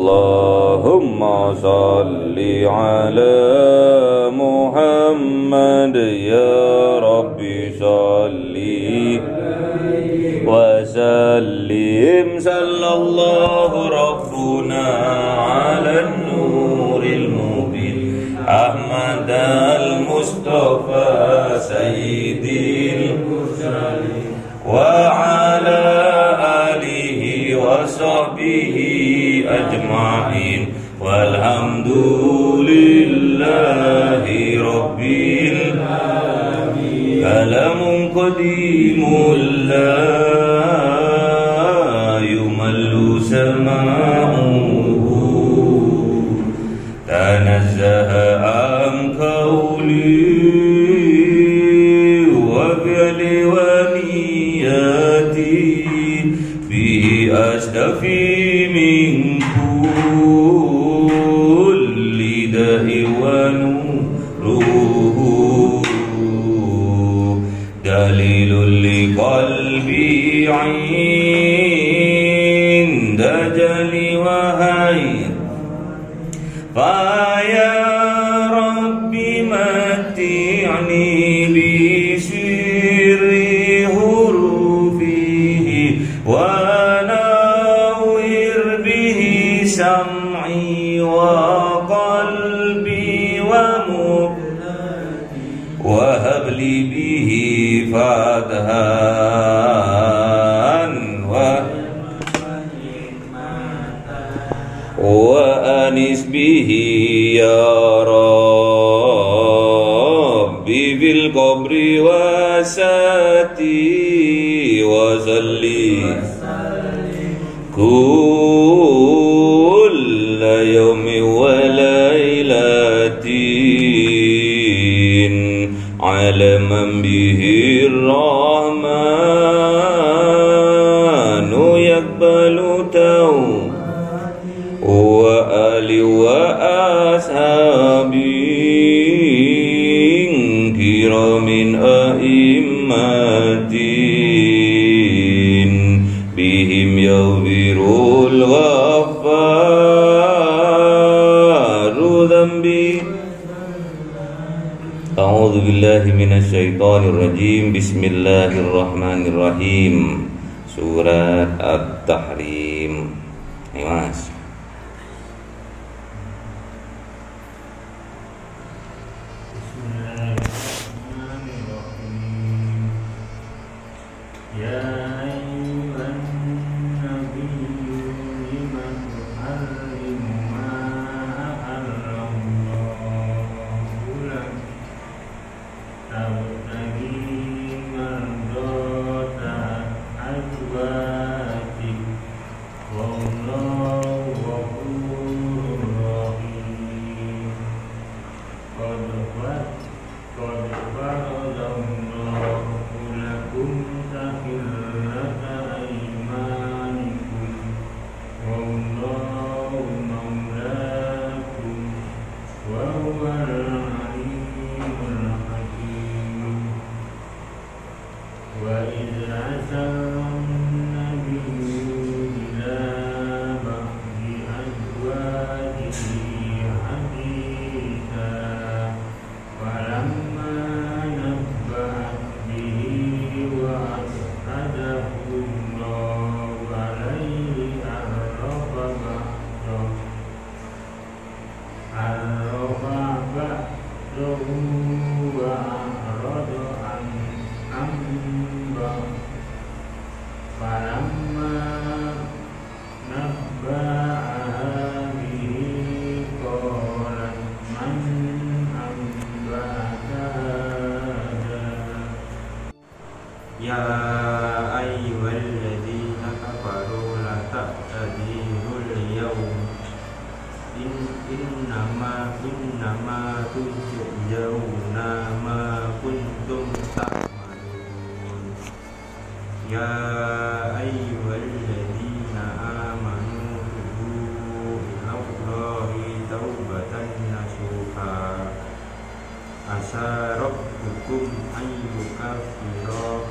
Allahumma salli ala Muhammad ya Rabbi salli wa sallim sallallahu rabbuna ala nuril mubin Ahmad al-Mustafa sayyidil mursalin wa ala alihi wa sahbihi ajma'in walhamdulillahi rabbil alamin kalamun qadimul la yumallu sama'uhu tanazzaha an qawli wa fi'li wa niyati bihi astafi min kulli da'i wa nuruhu dalilul li qalbi 'inda jali wa hayy fa ya rabbi mati'ni bi sirri hurufihi wa nawwir bihi sam'i wa qalbi wa habli bihi fathan wa anis bihi ya Rabbi bil qabri wa sati wa salli kulla yawmi wa laylatin ala man bihi rahmanu yakbalu tawbah wa ali wa ashabin kiramin a'immatin bihim yaghfirul ghaffaru dhanbi. A'udzu billahi minasy syaithanir rajim. Bismillahirrahmanirrahim. Surat At-Tahrim. Ayo Mas. Ya ayyuhalladzina kafaru la ta'tadirul yawm innama tujzauna ma kuntum ta'malun. Ya ayyuhalladzina amanu tubu ilallahi taubatan nasuha asa rabbukum ayyukaffira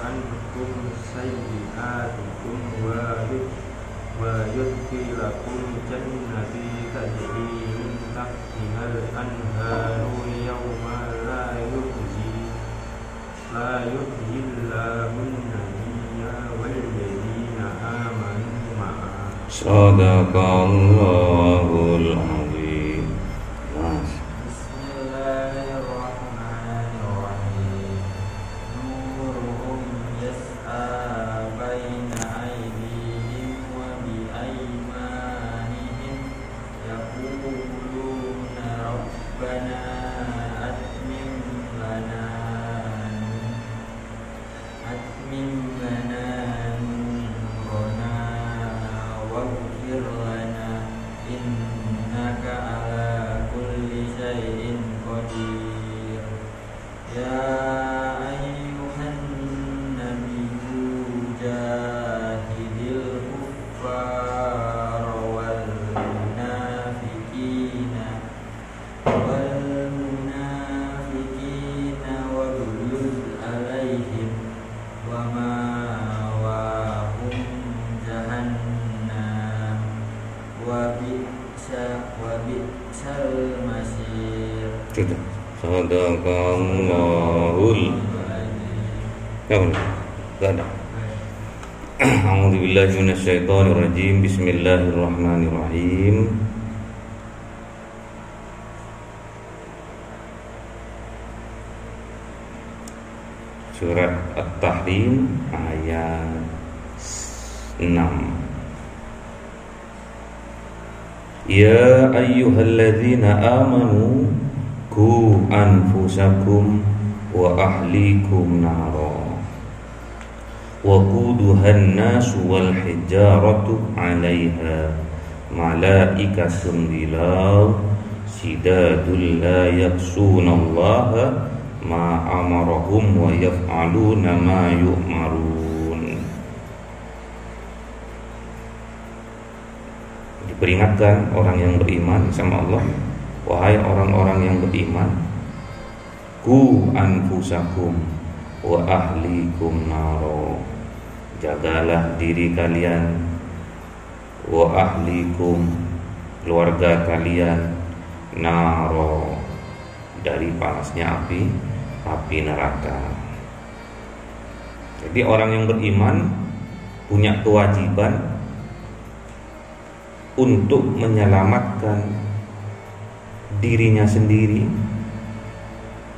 ankum sayyi'atikum wa Sadaqallahul azim. Mas. Bismillahirrahmanirrahim. Nuruhum yas'a baina aydihim wa bi aymanihim yaquluna rabbana atmim lana nurana waghfir lana innaka ala kulli syai'in qadir. Ya ayyuhan nabiyyu jahidil kuffara wal munafiqina waghluz alaihim wa ma'wahum jahannam wa bi'sal masir. Sudah. Sadaqallahul. Ya Allah. Enggak ada. A'udzubillahi minasyaitonirrajim. Bismillahirrahmanirrahim. Surat At-Tahrim ayat 6. Ya ayyuhalladzina amanu qu anfusakum wa ahlikum nara wa quduhan nasu wal hijaratu 'alaiha malaikatun ghilaz sidadul la ya'sunallaha ma amarahum wa yaf'aluna ma yu'marun. Diperingatkan orang yang beriman sama Allah, wahai orang-orang yang beriman, ku anfusakum wa ahlikum naro, jagalah diri kalian, wa ahlikum, keluarga kalian, naro, dari panasnya api neraka. Jadi orang yang beriman punya kewajiban untuk menyelamatkan dirinya sendiri,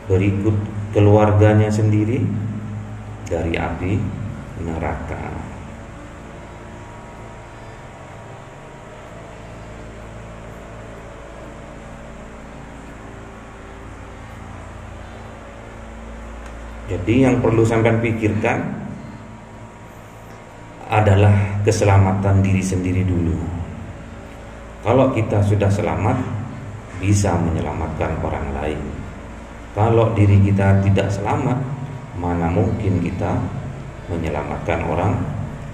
berikut keluarganya sendiri dari api neraka. Jadi yang perlu sampai pikirkan adalah keselamatan diri sendiri dulu. Kalau kita sudah selamat, bisa menyelamatkan orang lain. Kalau diri kita tidak selamat, mana mungkin kita menyelamatkan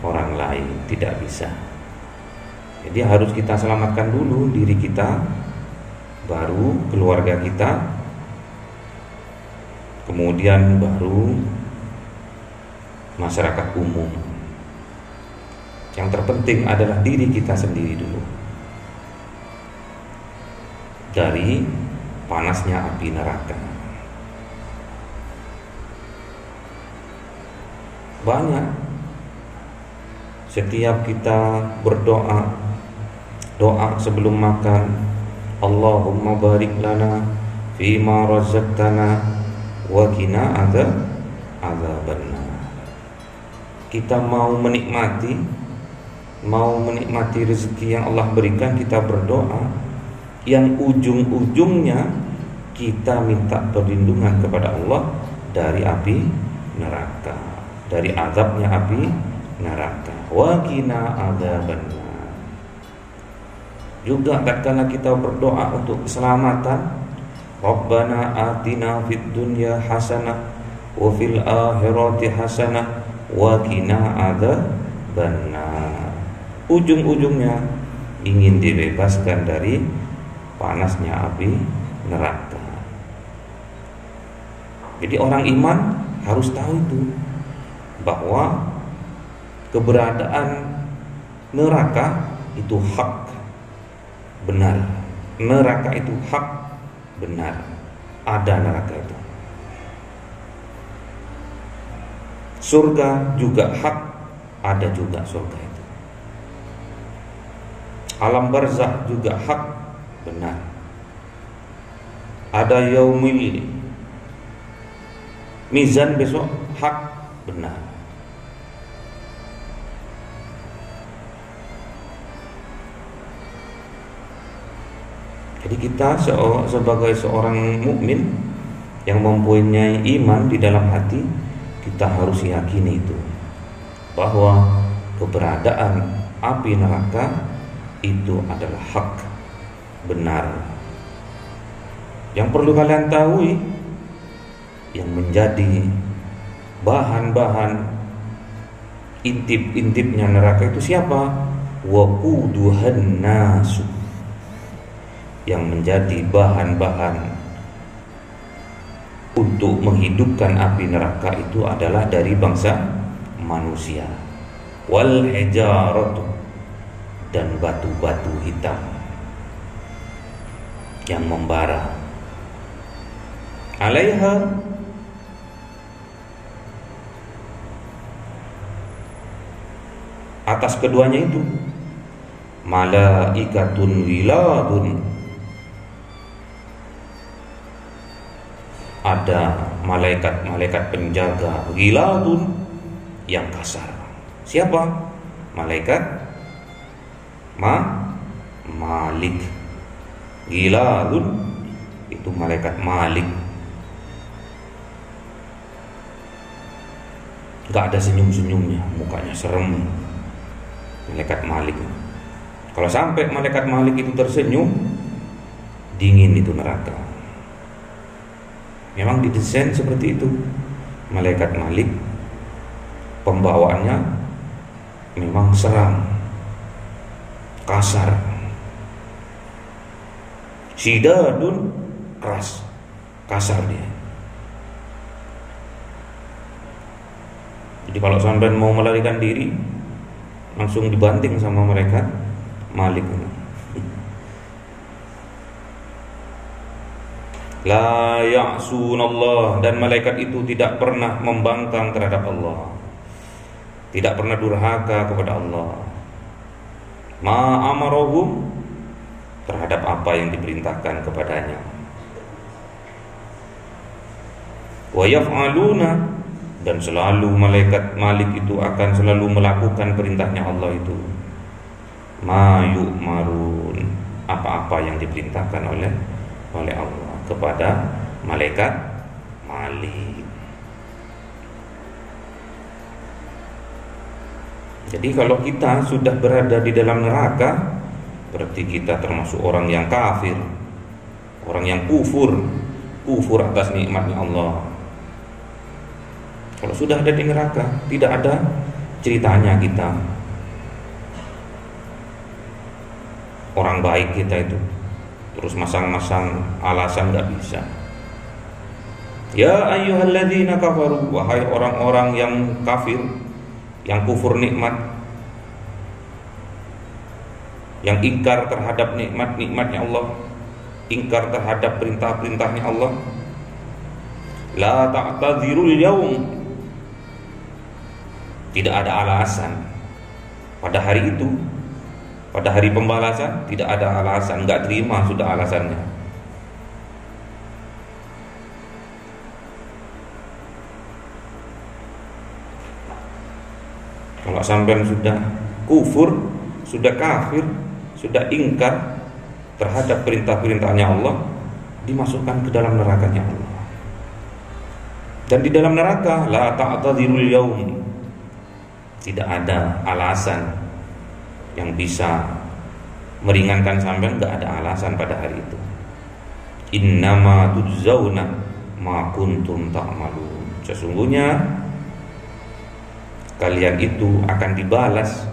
orang lain? Tidak bisa. Jadi harus kita selamatkan dulu diri kita, baru keluarga kita, kemudian baru masyarakat umum. Yang terpenting adalah diri kita sendiri dulu dari panasnya api neraka. Banyak setiap kita berdoa, doa sebelum makan, Allahumma barik lana fima razaqtana wa qina adzabannar. Kita mau menikmati rezeki yang Allah berikan, kita berdoa yang ujung-ujungnya kita minta perlindungan kepada Allah dari api neraka, dari azabnya api neraka. Wa qina adzabannar. Juga tatkala kita berdoa untuk keselamatan, Rabbana atina fid dunya hasanah wa fil akhirati hasanah wa qina adzabannar. Ujung-ujungnya ingin dibebaskan dari panasnya api neraka. Jadi orang iman harus tahu itu, bahwa keberadaan neraka itu hak, benar. Neraka itu hak, benar, ada neraka itu. Surga juga hak, ada juga surga itu. Alam barzakh juga hak, benar. Ada yaumil mizan besok, hak, benar. Jadi kita sebagai seorang mukmin yang mempunyai iman di dalam hati, kita harus yakini itu, bahwa keberadaan api neraka itu adalah hak, benar. Yang perlu kalian tahu, yang menjadi bahan-bahan intip-intipnya neraka itu siapa? Waquduhan nasu. Yang menjadi bahan-bahan untuk menghidupkan api neraka itu adalah dari bangsa manusia. Wal hijaratu, dan batu-batu hitam yang membara. Alaiha, atas keduanya itu, malaikatun wiladun, ada malaikat-malaikat penjaga, wiladun, yang kasar. Siapa? Malaikat Malik. Gilalun itu malaikat Malik. Gak ada senyum-senyumnya, mukanya serem. Malaikat Malik. Kalau sampai malaikat Malik itu tersenyum, dingin itu neraka. Memang didesain seperti itu. Malaikat Malik pembawaannya memang seram, kasar. Shidadun, keras, kasar dia. Jadi kalau sampean mau melarikan diri, langsung dibanting sama malaikat Malik. La ya'sunallah, dan malaikat itu tidak pernah membangkang terhadap Allah, tidak pernah durhaka kepada Allah. Ma amarahum, terhadap apa yang diperintahkan kepadanya. Wa yaf'aluna, dan selalu malaikat Malik itu akan selalu melakukan perintahnya Allah itu. Ma yu'marun, apa-apa yang diperintahkan oleh Allah kepada malaikat Malik. Jadi kalau kita sudah berada di dalam neraka, berarti kita termasuk orang yang kafir, orang yang kufur atas nikmatnya Allah. Kalau sudah ada di neraka, tidak ada ceritanya kita orang baik kita itu terus masang-masang alasan, gak bisa. Ya ayyuhalladzina kafaru, wahai orang-orang yang kafir, yang kufur nikmat, yang ingkar terhadap nikmatnya Allah, ingkar terhadap perintah-perintahnya Allah. La ta'tadzirul yaum, tidak ada alasan pada hari itu, pada hari pembalasan. Tidak ada alasan, enggak terima sudah alasannya. Kalau sampean sudah kufur, sudah kafir, sudah ingkar terhadap perintah-perintahnya Allah, dimasukkan ke dalam nerakanya Allah. Dan di dalam neraka, la ta'tadzirul yaum, tidak ada alasan yang bisa meringankan sampean, enggak ada alasan pada hari itu. Innama tujzauna ma kuntum ta'malun, sesungguhnya kalian itu akan dibalas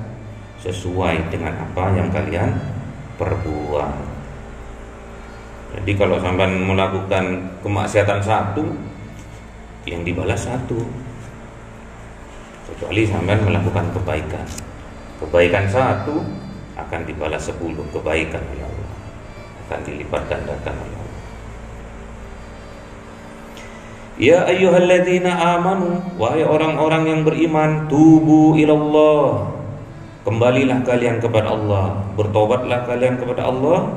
sesuai dengan apa yang kalian perbuat. Jadi kalau sampean melakukan kemaksiatan satu, yang dibalas satu. Kecuali sampean melakukan kebaikan, kebaikan satu akan dibalas 10 kebaikan oleh Allah, akan dilipat gandakan oleh Allah. Ya ayyuhalladzina amanu, wahai orang-orang yang beriman, tubu ilallah, Kembalilah kalian kepada Allah, bertobatlah kalian kepada Allah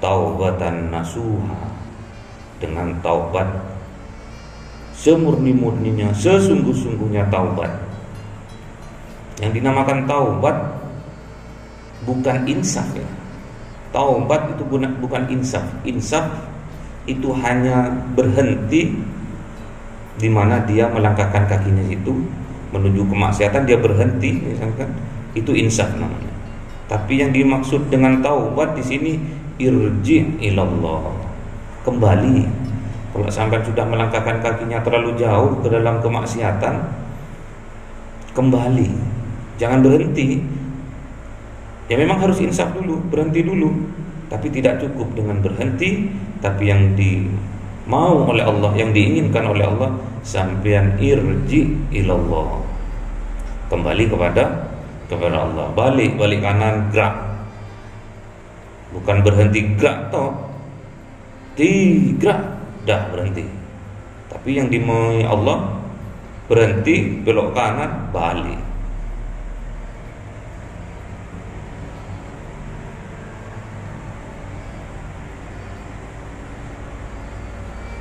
taubatan nasuha, dengan taubat semurni-murninya, sesungguh-sungguhnya taubat. Yang dinamakan taubat bukan insaf ya. Taubat itu bukan insaf. Insaf itu hanya berhenti di mana dia melangkahkan kakinya itu menuju kemaksiatan, dia berhenti misalkan, itu insaf namanya. Tapi yang dimaksud dengan taubat di sini irji ilallah, kembali. Kalau sampai sudah melangkahkan kakinya terlalu jauh ke dalam kemaksiatan, kembali, jangan berhenti. Ya memang harus insaf dulu, berhenti dulu. Tapi tidak cukup dengan berhenti, tapi yang dimau oleh Allah, yang diinginkan oleh Allah, sampean irji ilallah, kembali kepada Allah. Balik kanan, gerak. Bukan berhenti gerak toh. Gerak, dah berhenti. Tapi yang dimau Allah, berhenti, belok kanan, balik.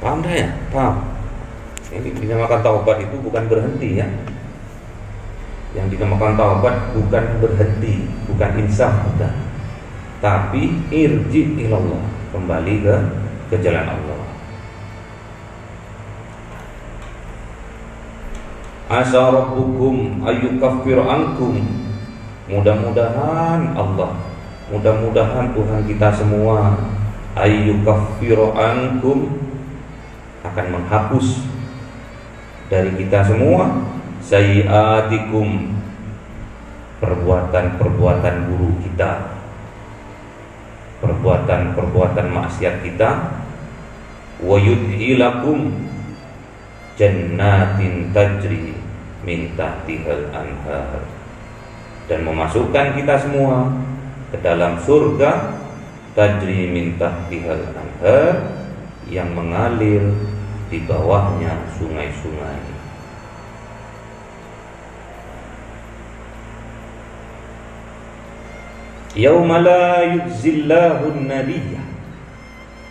Paham dah ya? Paham. Ini dinamakan taubat itu bukan berhenti ya. Yang dinamakan taubat bukan berhenti, bukan insaf, bukan. Tapi irji ilallah, kembali ke jalan Allah. Asa rabbukum ayyukaffir ankum. Mudah-mudahan Allah, mudah-mudahan Tuhan kita semua ayyukaffir ankum, akan menghapus dari kita semua sayiatikum, perbuatan-perbuatan buruk kita, perbuatan-perbuatan maksiat kita, wa yudhilakum jannatin tajri min tahtihal anhar, dan memasukkan kita semua ke dalam surga tajri min tahtihal anhar, yang mengalir di bawahnya sungai-sungai. Yauma la yujzillahu an-nabiyyah,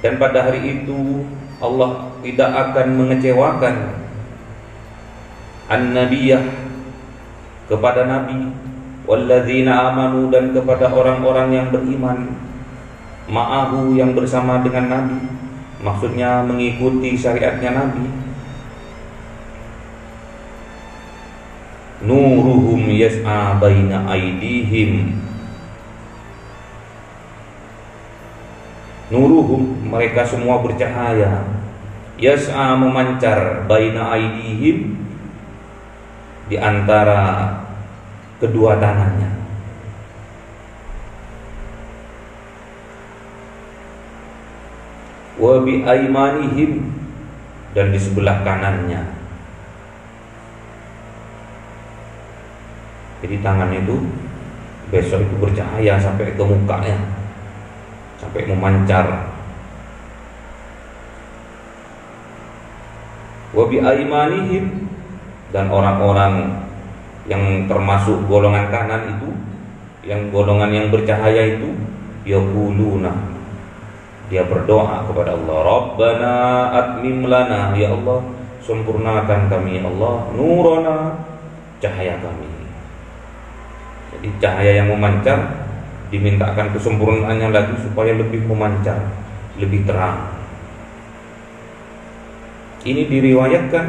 dan pada hari itu Allah tidak akan mengecewakan an-nabiyyah, kepada nabi, walladzina amanu, dan kepada orang-orang yang beriman, ma'ahu, yang bersama dengan nabi, maksudnya mengikuti syariatnya nabi. Nuruhum yas'a baina aydihim, nuruhum, mereka semua bercahaya, yas'a, memancar, baina aydihim, di antara kedua tangannya. Wa bi aymanihim, dan di sebelah kanannya. Jadi tangan itu besok itu bercahaya sampai ke mukanya, sampai memancar. Wa bi aymanihim, dan orang-orang yang termasuk golongan kanan itu, yang golongan yang bercahaya itu, yaquluna, dia berdoa kepada Allah, Rabbana atmim lana, ya Allah sempurnakan kami, ya Allah, nurana, cahaya kami. Jadi cahaya yang memancar dimintakan kesempurnaannya lagi supaya lebih memancar, lebih terang. Ini diriwayatkan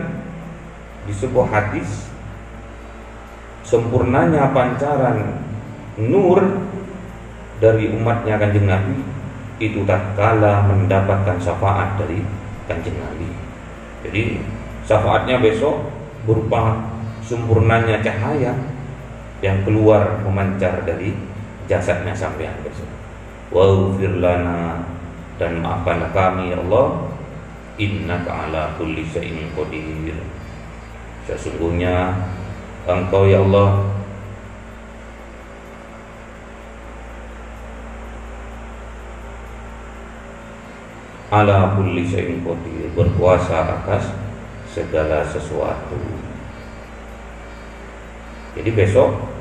di sebuah hadis, sempurnanya pancaran nur dari umatnya Kanjeng Nabi itu tatkala mendapatkan syafaat dari Kanjeng Nabi. Jadi syafaatnya besok berupa sempurnanya cahaya yang keluar memancar dari jasadnya sampean besok. Waghfir lana, dan maafkanlah kami ya Allah, innaka ala kulli syai'in qadir, sesungguhnya Engkau ya Allah ala kulli syai'in qadir, berkuasa atas segala sesuatu. Jadi besok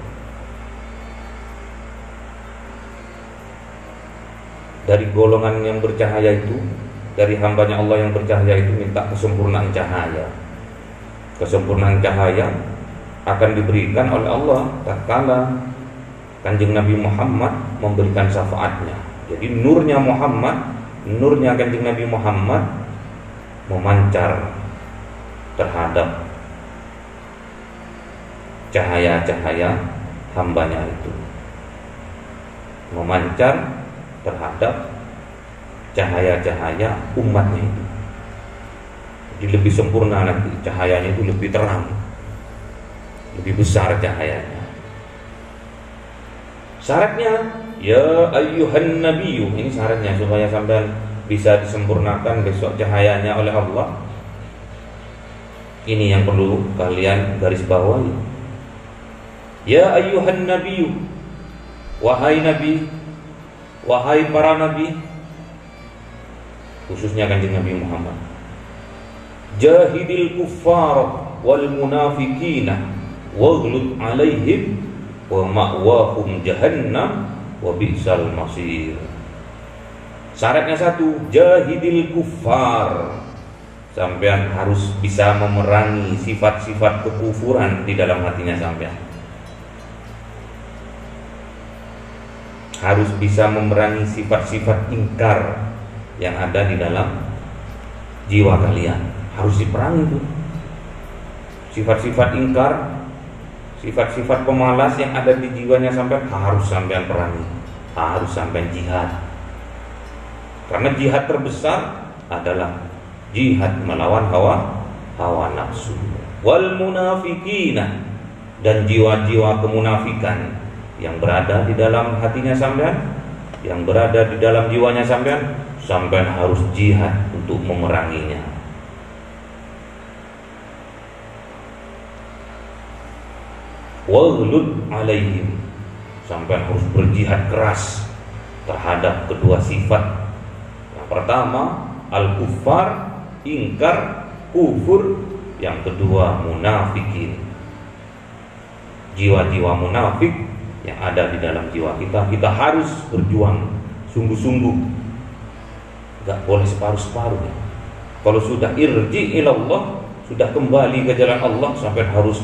dari golongan yang bercahaya itu, dari hambanya Allah yang bercahaya itu minta kesempurnaan cahaya. Kesempurnaan cahaya akan diberikan oleh Allah tatkala Kanjeng Nabi Muhammad memberikan syafaatnya. Jadi nurnya Muhammad, nurnya Kanjeng Nabi Muhammad memancar terhadap cahaya-cahaya hambanya itu, memancar terhadap cahaya-cahaya umatnya itu. Jadi lebih sempurna nanti cahayanya itu, lebih terang, lebih besar cahayanya. Syaratnya ya ayyuhan nabiyyu, ini syaratnya supaya sampai bisa disempurnakan besok cahayanya oleh Allah. Ini yang perlu kalian garis bawahi. Ya ayyuhan nabiyyu, wahai nabi, wahai para nabi, khususnya Kanjeng Nabi Muhammad. Jahidil kuffar wal munafiqina waghlud alaihim wa ma'wahum jahannam wa bi'sal masir. Syaratnya satu, jahidil kuffar. Sampean harus bisa memerangi sifat-sifat kekufuran di dalam hatinya sampean. Harus bisa memerangi sifat-sifat ingkar yang ada di dalam jiwa kalian. Harus diperangi itu. Sifat-sifat ingkar, sifat-sifat pemalas yang ada di jiwanya sampean harus sampean perangi. Harus sampean jihad. Karena jihad terbesar adalah jihad melawan hawa nafsu. Wal munafiqina, dan jiwa-jiwa kemunafikan yang berada di dalam hatinya sampean, yang berada di dalam jiwanya sampean, sampean harus jihad untuk memeranginya. Waghlud alaihim, sampean harus berjihad keras terhadap kedua sifat. Yang pertama al-kuffar, ingkar, kufur. Yang kedua munafikin, jiwa-jiwa munafik yang ada di dalam jiwa kita. Kita harus berjuang sungguh-sungguh, gak boleh separuh-separuh ya. Kalau sudah irji ilallah, sudah kembali ke jalan Allah, sampai harus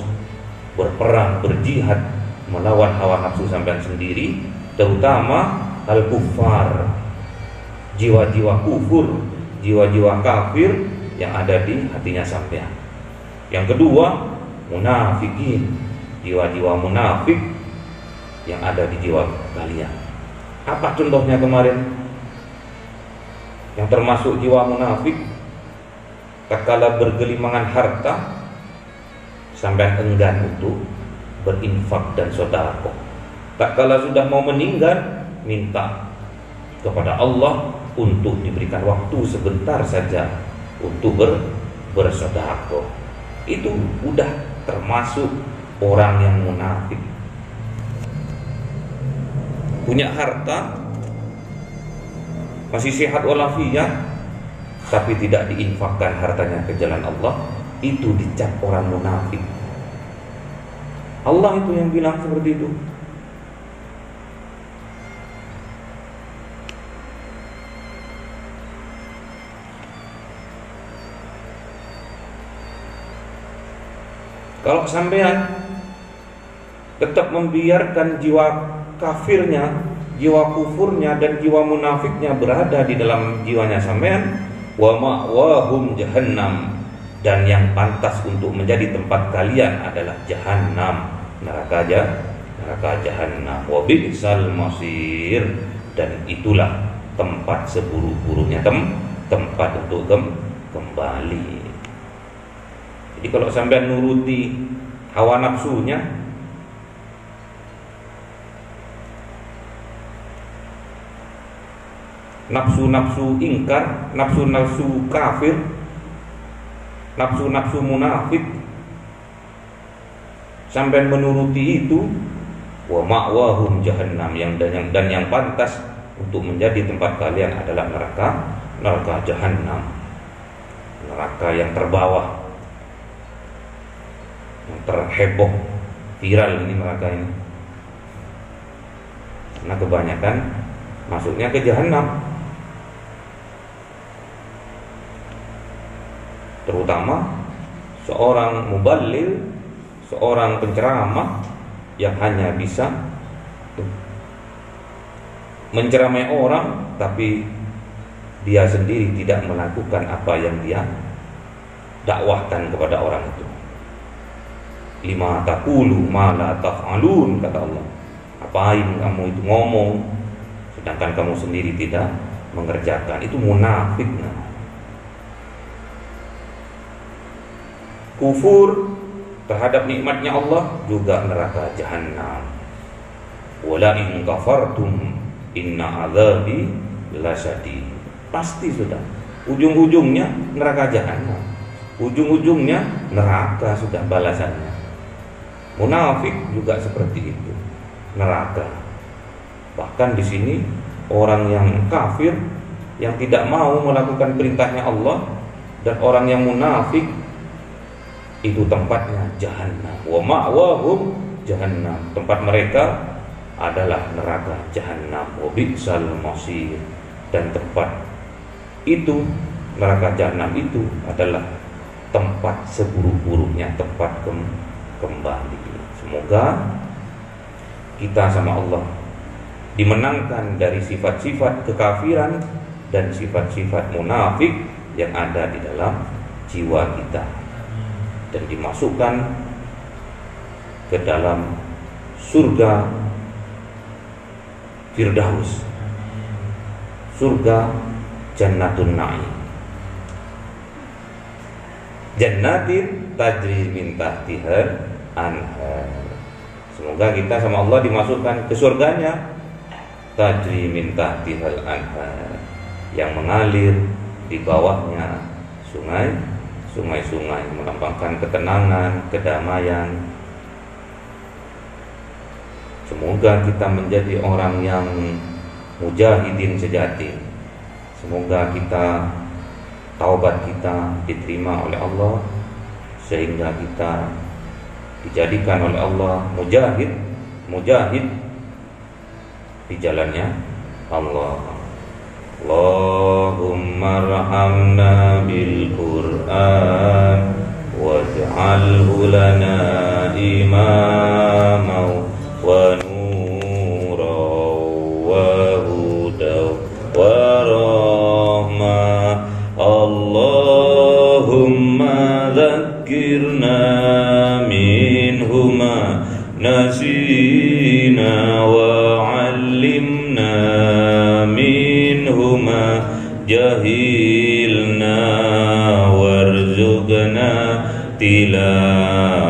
berperang, berjihad melawan hawa nafsu sampean sendiri, terutama al-kuffar, jiwa-jiwa kufur, jiwa-jiwa kafir yang ada di hatinya sampean. Yang kedua munafikin, jiwa-jiwa munafik yang ada di jiwa kalian. Apa contohnya kemarin? Yang termasuk jiwa munafik, tatkala bergelimangan harta, sampai enggan untuk berinfak dan sedekah. Tatkala sudah mau meninggal, minta kepada Allah untuk diberikan waktu sebentar saja untuk bersedekah. Itu udah termasuk orang yang munafik. Punya harta, masih sehat walafiat, tapi tidak diinfakkan hartanya ke jalan Allah, itu dicap orang munafik. Allah itu yang bilang seperti itu. Kalau sampean tetap membiarkan jiwa kafirnya, jiwa kufurnya dan jiwa munafiknya berada di dalam jiwanya sampean, wa ma'wahum jahannam, dan yang pantas untuk menjadi tempat kalian adalah jahannam, neraka jahannam. Wa bi'sal masir, dan itulah tempat seburuk-buruknya tempat untuk kembali. Jadi kalau sampean nuruti hawa nafsunya, nafsu-nafsu ingkar, nafsu-nafsu kafir, nafsu-nafsu munafik, sampai menuruti itu, wa ma'wahum jahannam, dan yang pantas untuk menjadi tempat kalian adalah neraka jahannam, neraka yang terbawah, yang terheboh, viral ini neraka ini. Karena kebanyakan masuknya ke jahannam. terutama seorang muballigh, seorang penceramah yang hanya bisa menceramai orang tapi dia sendiri tidak melakukan apa yang dia dakwahkan kepada orang itu. Lima taqulu ma la taf'alun, kata Allah. Apain kamu itu ngomong sedangkan kamu sendiri tidak mengerjakan? Itu munafik. Kufur terhadap nikmatnya Allah juga neraka jahanam. Wala in kafartum inna azabi lasyadid. Pasti sudah ujung-ujungnya neraka jahanam. Ujung-ujungnya neraka sudah balasannya. Munafik juga seperti itu, neraka. Bahkan di sini orang yang kafir yang tidak mau melakukan perintahnya Allah dan orang yang munafik itu tempatnya jahanam. Wa ma'wahum jahannam. Tempat mereka adalah neraka jahanam. Wa bi'sal masir. Dan tempat itu, neraka jahanam itu adalah tempat seburuk-buruknya tempat kembali. Semoga kita sama Allah dimenangkan dari sifat-sifat kekafiran dan sifat-sifat munafik yang ada di dalam jiwa kita, dan dimasukkan ke dalam surga Firdaus, surga Jannatun Na'im, jannatin tajri min tahtihal anhar. Semoga kita sama Allah dimasukkan ke surganya tajri min tahtihal anhar, yang mengalir di bawahnya sungai-sungai melambangkan ketenangan, kedamaian. Semoga kita menjadi orang yang mujahidin sejati. Semoga kita taubat kita diterima oleh Allah, sehingga kita dijadikan oleh Allah mujahid di jalannya Allah. Allahumma arhamna bil Qur'an waj'alhu lana imama wa nura wa huda wa rahmah. Allahumma dzakkirna minhuma nasina wa 'allimna minhuma jahilna warzuqna tilawah.